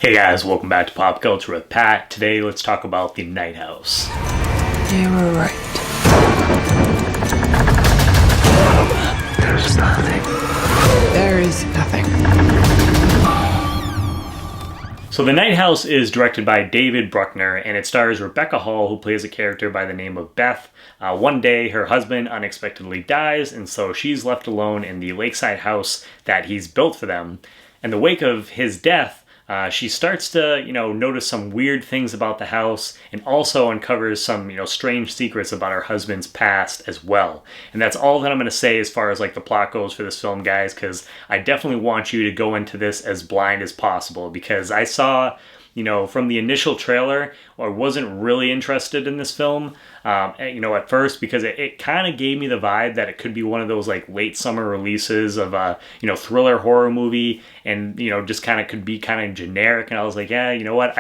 Hey guys, welcome back to Pop Culture with Pat. Today let's talk about The Night House. You were right. There's nothing. There is nothing. So The Night House is directed by David Bruckner, and it stars Rebecca Hall, who plays a character by the name of Beth. One day, her husband unexpectedly dies, and so she's left alone in the lakeside house that he's built for them. In the wake of his death, she starts to, notice some weird things about the house, and also uncovers some, strange secrets about her husband's past as well. And that's all that I'm going to say as far as like the plot goes for this film, guys, because I definitely want you to go into this as blind as possible, because I saw, from the initial trailer, I wasn't really interested in this film, at first, because it kind of gave me the vibe that it could be one of those like late summer releases of a, thriller horror movie, and, just kind of could be kind of generic. And I was like, yeah, you know what?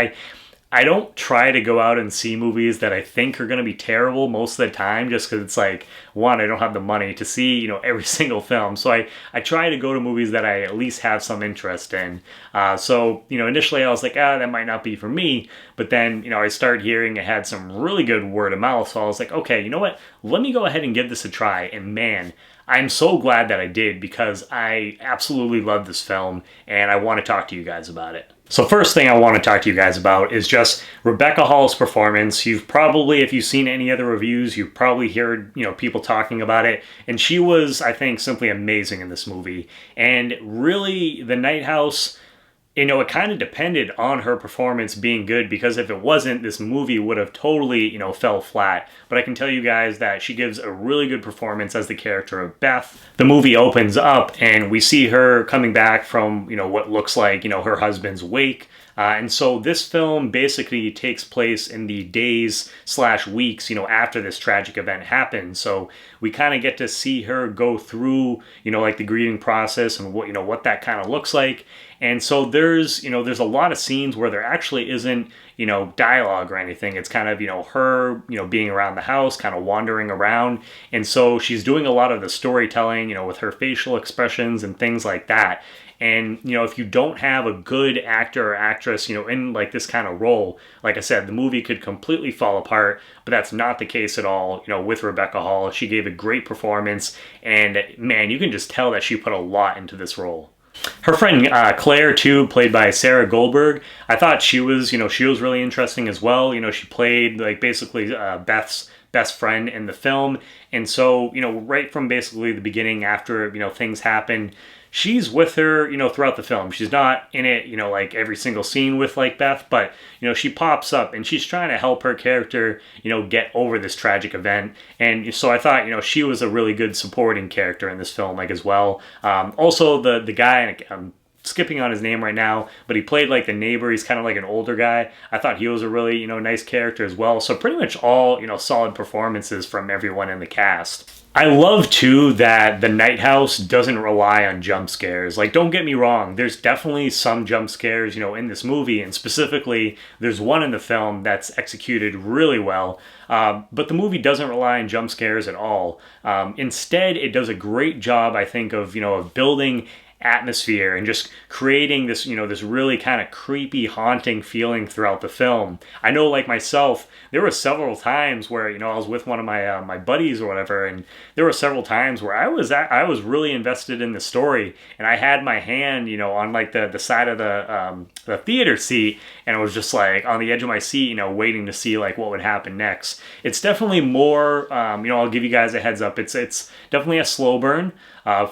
I don't try to go out and see movies that I think are going to be terrible most of the time, just because it's like, one, I don't have the money to see, every single film. So I try to go to movies that I at least have some interest in. Initially I was like, that might not be for me. But then, I started hearing it had some really good word of mouth. So I was like, okay, you know what? Let me go ahead and give this a try. And man, I'm so glad that I did, because I absolutely love this film and I want to talk to you guys about it. So first thing I want to talk to you guys about is just Rebecca Hall's performance. You've probably, if you've seen any other reviews, you've probably heard, people talking about it. And she was, I think, simply amazing in this movie. And really, The Night House, it kind of depended on her performance being good, because if it wasn't, this movie would have totally, fell flat. But I can tell you guys that she gives a really good performance as the character of Beth. The movie opens up and we see her coming back from, what looks like, her husband's wake. And so this film basically takes place in the days/weeks, after this tragic event happened. So we kind of get to see her go through, like the grieving process and what that kind of looks like. And so there's a lot of scenes where there actually isn't, dialogue or anything. It's kind of, her, being around the house, kind of wandering around. And so she's doing a lot of the storytelling, with her facial expressions and things like that. And, if you don't have a good actor or actress, in like this kind of role, like I said, the movie could completely fall apart, but that's not the case at all, with Rebecca Hall. She gave a great performance, and man, you can just tell that she put a lot into this role. Her friend Claire, too, played by Sarah Goldberg, I thought she was really interesting as well. She played like basically Beth's best friend in the film. And so, right from basically the beginning, after, things happen, she's with her, throughout the film. She's not in it, like every single scene with like Beth, but, she pops up and she's trying to help her character, get over this tragic event. And so I thought, she was a really good supporting character in this film, like as well. Also the guy, I'm skipping on his name right now, but he played like the neighbor. He's kind of like an older guy. I thought he was a really, nice character as well. So pretty much all, solid performances from everyone in the cast. I love, too, that The Night House doesn't rely on jump scares. Like, don't get me wrong, there's definitely some jump scares, in this movie, and specifically, there's one in the film that's executed really well, but the movie doesn't rely on jump scares at all. Instead, it does a great job, I think, of building atmosphere and just creating this, this really kind of creepy, haunting feeling throughout the film. I know, like myself, there were several times where, I was with one of my my buddies or whatever, and there were several times where I was really invested in the story, and I had my hand, on like the side of the theater seat, and I was just like on the edge of my seat, waiting to see like what would happen next. It's definitely more, I'll give you guys a heads up. It's definitely a slow burn.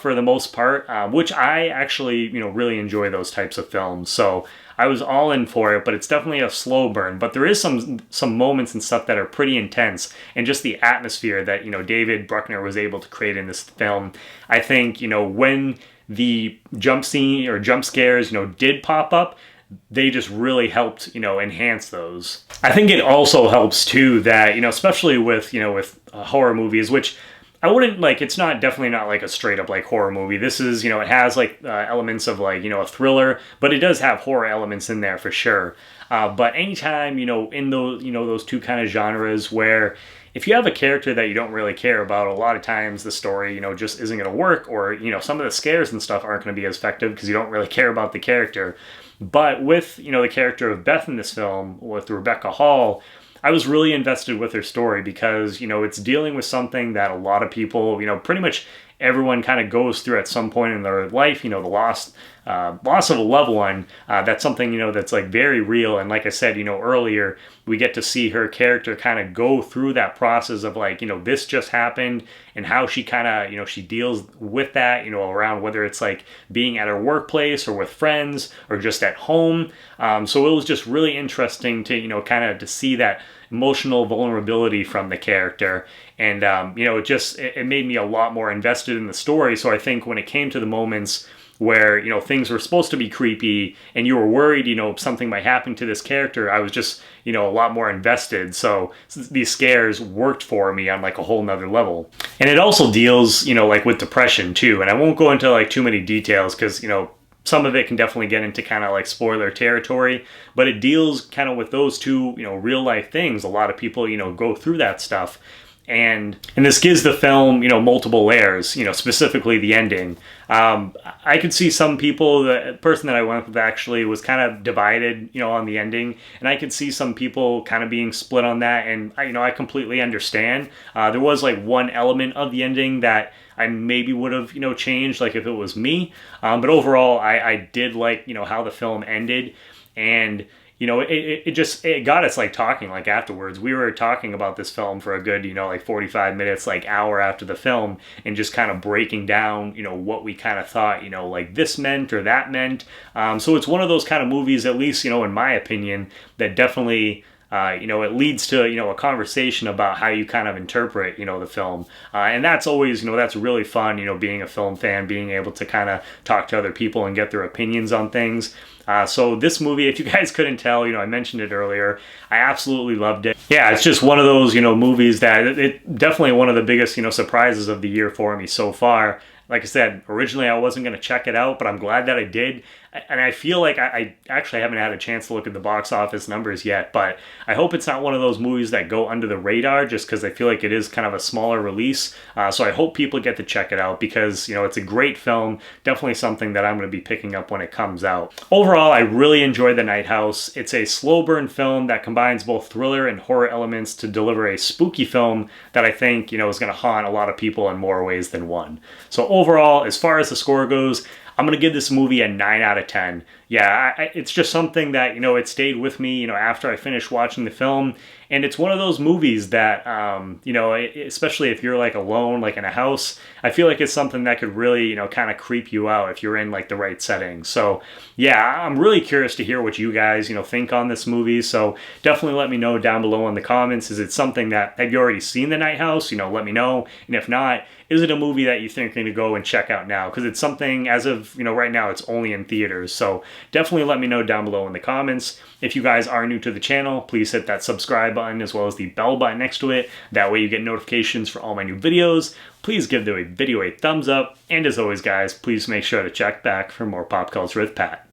For the most part, which I actually, really enjoy those types of films. So I was all in for it, but it's definitely a slow burn. But there is some moments and stuff that are pretty intense, and just the atmosphere that, David Bruckner was able to create in this film. I think, when the jump scene or jump scares, did pop up, they just really helped, enhance those. I think it also helps too that, especially with horror movies, which I wouldn't like, it's definitely not like a straight up like horror movie. This is, it has like elements of like, a thriller, but it does have horror elements in there for sure. But anytime, in those, those two kind of genres where if you have a character that you don't really care about, a lot of times the story, just isn't going to work, or, some of the scares and stuff aren't going to be as effective because you don't really care about the character. But with, you know, the character of Beth in this film, with Rebecca Hall, I was really invested with her story because, you know, it's dealing with something that a lot of people, you know, pretty much everyone kind of goes through at some point in their life. You know, the loss of a loved one. That's something, you know, that's like very real. And like I said, you know, earlier, we get to see her character kind of go through that process of like, you know, this just happened, and how she kind of, you know, she deals with that, you know, around whether it's like being at her workplace or with friends or just at home. So it was just really interesting to, you know, kind of to see that emotional vulnerability from the character. And, you know, it made me a lot more invested in the story. So I think when it came to the moments where, you know, things were supposed to be creepy and you were worried, you know, something might happen to this character, I was just, you know, a lot more invested. So these scares worked for me on like a whole nother level. And it also deals, you know, like with depression too. And I won't go into like too many details because, you know, some of it can definitely get into kind of like spoiler territory, but it deals kind of with those two, you know, real life things. A lot of people, you know, go through that stuff. And this gives the film, you know, multiple layers, you know, specifically the ending. I could see some people, the person that I went with actually was kind of divided, you know, on the ending. And I could see some people kind of being split on that. And, you know, I completely understand. There was like one element of the ending that I maybe would have, you know, changed, like if it was me. But overall, I did like, you know, how the film ended. And you know, it got us like talking like afterwards. We were talking about this film for a good, you know, like 45 minutes, like hour after the film, and just kind of breaking down, you know, what we kind of thought, you know, like this meant or that meant. So it's one of those kind of movies, at least, you know, in my opinion, that definitely, you know, it leads to, you know, a conversation about how you kind of interpret, you know, the film. And that's always, you know, that's really fun, you know, being a film fan, being able to kind of talk to other people and get their opinions on things. So this movie, if you guys couldn't tell, you know, I mentioned it earlier, I absolutely loved it. Yeah, it's just one of those, you know, movies that it definitely one of the biggest, you know, surprises of the year for me so far. Like I said, originally I wasn't going to check it out, but I'm glad that I did. And I feel like I actually haven't had a chance to look at the box office numbers yet, but I hope it's not one of those movies that go under the radar just because I feel like it is kind of a smaller release. So I hope people get to check it out because, you know, it's a great film. Definitely something that I'm going to be picking up when it comes out. Overall, I really enjoyed The Night House. It's a slow burn film that combines both thriller and horror elements to deliver a spooky film that I think, you know, is going to haunt a lot of people in more ways than one. So overall, as far as the score goes, I'm going to give this movie a 9 out of 10. Yeah, it's just something that, you know, it stayed with me, you know, after I finished watching the film. And it's one of those movies that, you know, especially if you're like alone, like in a house, I feel like it's something that could really, you know, kind of creep you out if you're in like the right setting. So yeah, I'm really curious to hear what you guys, you know, think on this movie. So definitely let me know down below in the comments. Is it something that, have you already seen The Night House? You know, let me know. And if not, is it a movie that you think you're going to go and check out now? Because it's something, as of, you know, right now, it's only in theaters. So definitely let me know down below in the comments. If you guys are new to the channel, please hit that subscribe button as well as the bell button next to it. That way you get notifications for all my new videos. Please give the video a thumbs up. And as always, guys, please make sure to check back for more Pop Culture with Pat.